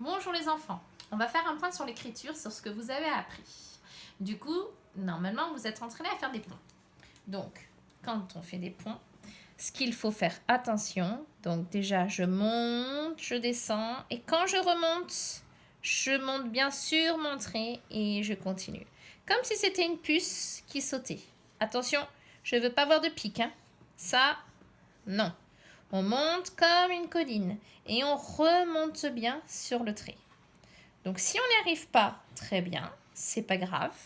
Bonjour les enfants, on va faire un point sur l'écriture, sur ce que vous avez appris. Du coup, normalement, vous êtes entraînés à faire des ponts. Donc, quand on fait des ponts, ce qu'il faut faire attention, donc déjà, je monte, je descends, et quand je monte bien sur mon trait et je continue. Comme si c'était une puce qui sautait. Attention, je ne veux pas voir de pic, hein. Ça, non. On monte comme une colline et on remonte bien sur le trait. Donc si on n'y arrive pas très bien, c'est pas grave.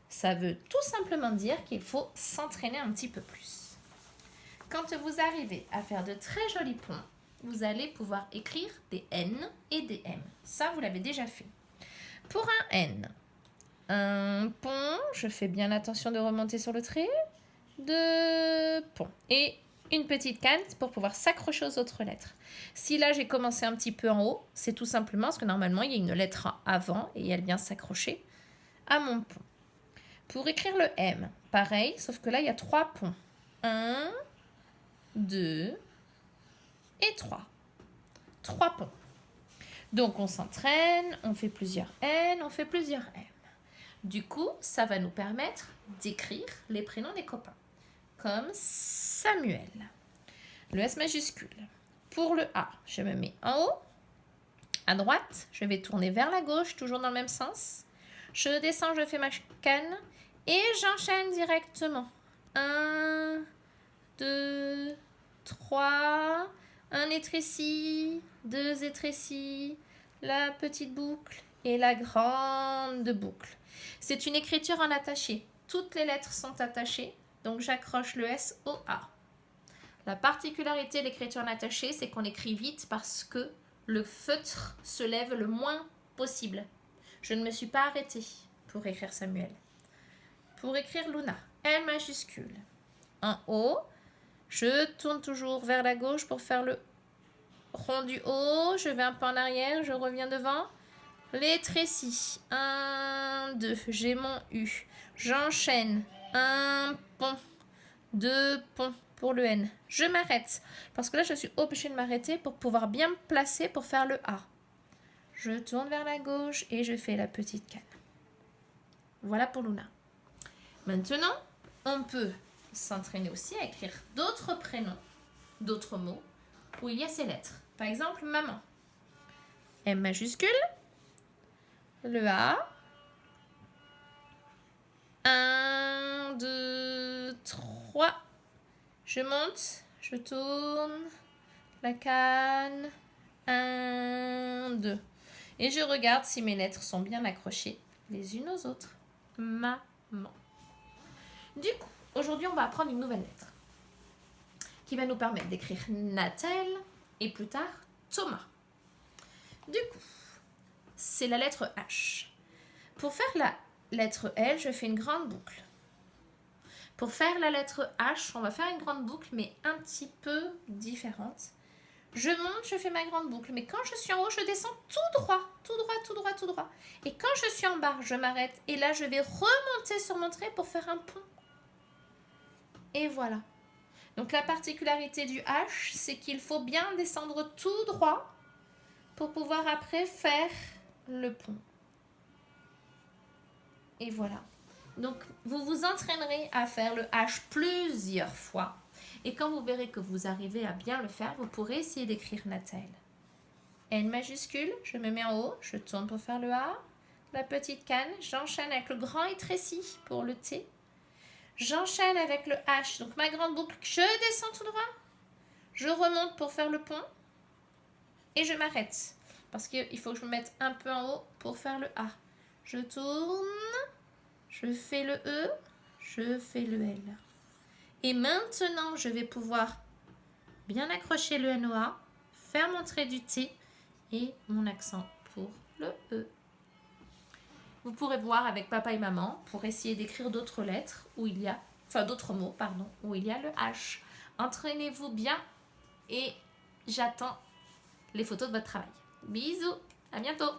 Ça veut tout simplement dire qu'il faut s'entraîner un petit peu plus. Quand vous arrivez à faire de très jolis ponts, vous allez pouvoir écrire des N et des M. Ça, vous l'avez déjà fait. Pour un N, un pont, je fais bien attention de remonter sur le trait, de pont. Et une petite canne pour pouvoir s'accrocher aux autres lettres. Si là, j'ai commencé un petit peu en haut, c'est tout simplement parce que normalement, il y a une lettre avant et elle vient s'accrocher à mon pont. Pour écrire le M, pareil, sauf que là, il y a 3 ponts. 1, 2 et 3. 3 ponts. Donc, on s'entraîne, on fait plusieurs N, on fait plusieurs M. Du coup, ça va nous permettre d'écrire les prénoms des copains. Comme Samuel. Le S majuscule. Pour le A, je me mets en haut. À droite, je vais tourner vers la gauche, toujours dans le même sens. Je descends, je fais ma canne. Et j'enchaîne directement. 1, 2, 3. Un étréci, 2 étrécis. La petite boucle et la grande boucle. C'est une écriture en attaché. Toutes les lettres sont attachées. Donc, j'accroche le S au A. La particularité de l'écriture en attaché, c'est qu'on écrit vite parce que le feutre se lève le moins possible. Je ne me suis pas arrêtée pour écrire Samuel. Pour écrire Luna, L majuscule. En haut, je tourne toujours vers la gauche pour faire le rond du haut. Je vais un peu en arrière, je reviens devant. Les trécis. 1, 2, j'ai mon U. J'enchaîne. Un pont, 2 ponts pour le N. Je m'arrête parce que là, je suis obligée de m'arrêter pour pouvoir bien me placer pour faire le A. Je tourne vers la gauche et je fais la petite canne. Voilà pour Luna. Maintenant, on peut s'entraîner aussi à écrire d'autres prénoms, d'autres mots où il y a ces lettres. Par exemple, maman. M majuscule, le A, 1, 2, 3. Je monte, je tourne, la canne, 1, 2. Et je regarde si mes lettres sont bien accrochées les unes aux autres. Maman. Du coup, aujourd'hui, on va apprendre une nouvelle lettre qui va nous permettre d'écrire Nathel et plus tard Thomas. Du coup, c'est la lettre H. Pour faire la lettre L, je fais une grande boucle. Pour faire la lettre H, on va faire une grande boucle, mais un petit peu différente. Je monte, je fais ma grande boucle, mais quand je suis en haut, je descends tout droit, tout droit, tout droit, tout droit. Et quand je suis en bas, je m'arrête, et là, je vais remonter sur mon trait pour faire un pont. Et voilà. Donc, la particularité du H, c'est qu'il faut bien descendre tout droit pour pouvoir après faire le pont. Et voilà. Donc, vous vous entraînerez à faire le H plusieurs fois. Et quand vous verrez que vous arrivez à bien le faire, vous pourrez essayer d'écrire Nathel. N majuscule, je me mets en haut, je tourne pour faire le A. La petite canne, j'enchaîne avec le grand étréci pour le T. J'enchaîne avec le H, donc ma grande boucle, je descends tout droit. Je remonte pour faire le pont. Et je m'arrête. Parce qu'il faut que je me mette un peu en haut pour faire le A. Je tourne. Je fais le E, je fais le L. Et maintenant, je vais pouvoir bien accrocher le NOA, faire mon trait du T et mon accent pour le E. Vous pourrez voir avec papa et maman pour essayer d'écrire d'autres lettres d'autres mots, où il y a le H. Entraînez-vous bien et j'attends les photos de votre travail. Bisous, à bientôt.